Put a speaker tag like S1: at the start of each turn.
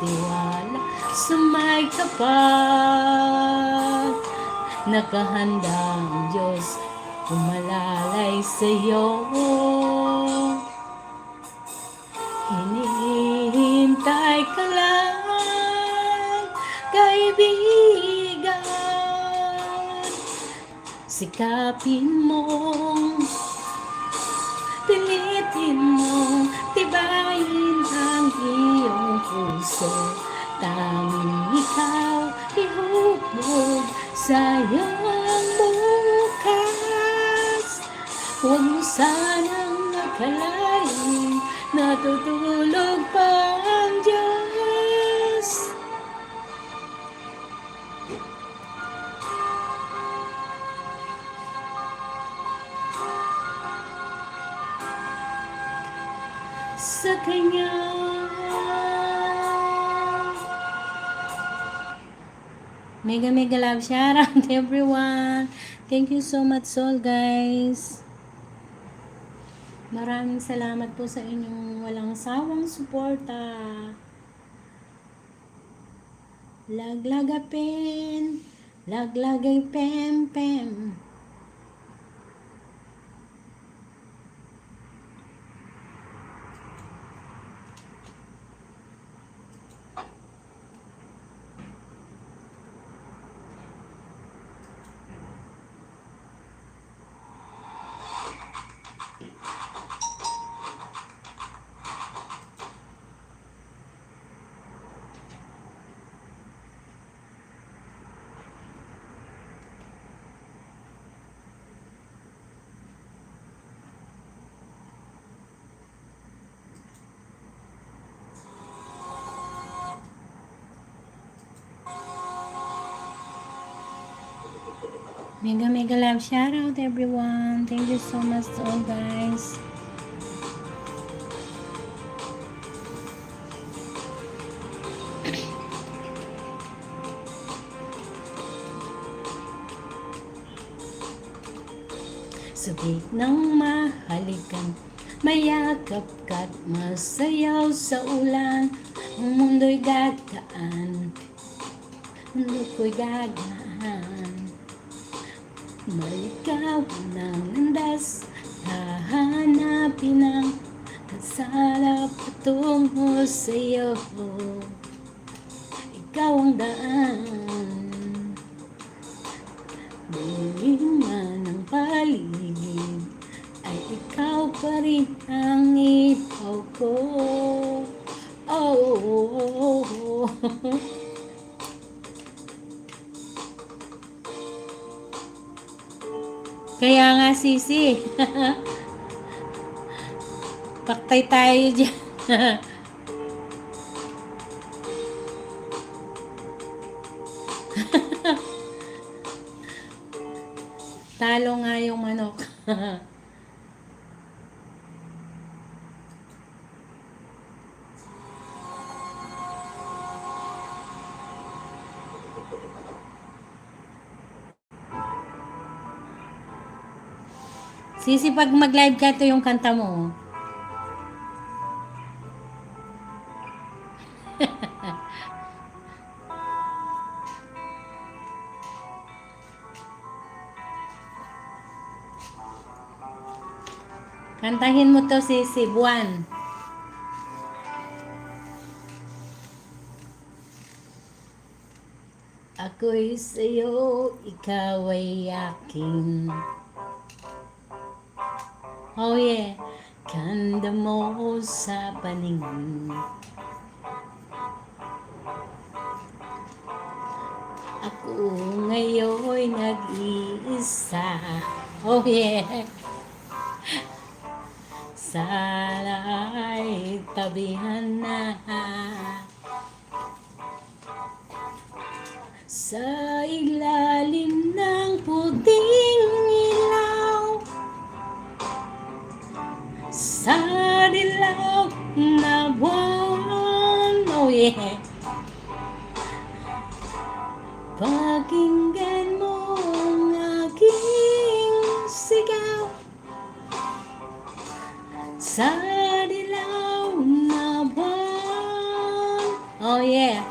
S1: tiwala sa may tapat. Nakahanda ang Diyos umalalay sa'yo. Hinihintay ka lang, kaibigan. Sikapin mong pilitin mong tibayin ang iyong puso. Tanging ikaw ihubog sa iyong bukas. Huwag mo sanang akalain natutulog pa ang Diyos. Sa Kanya. Mega love shout out everyone. Thank you so much all guys. Maraming salamat po sa inyong walang sawang suporta. Laglagapin, laglagay pem. Mega love shout out everyone. Thank you so much all guys. Sabik ng mahalikan, mayakap ka't masayaw sa ulan. Ang mundo'y gagaan, mundo ko'y gagaan. Maligaw ng landas, hahanapin ang kasala patungo sa'yo. Ikaw ang daan, buling man ang paligid, ay ikaw pa rin ang ipaw ko. Oh. Kaya nga Sisi, paktay tayo dyan. Talo nga yung manok. Sisi, pag mag-live ka, ito yung kanta mo. Kantahin mo to, Sisi, buwan. Ako'y sa'yo, ikaw ay akin. Oh yeah, kanda mo sa paningin. Ako ngayon'y nag-iisa. Oh yeah. Sana'y tabihan na sa ilalim ng puting ilaw. Sa dilaw na buwan. Oh yeah. Pakinggan mo ang aking sigaw. Sa dilaw na buwan. Oh yeah.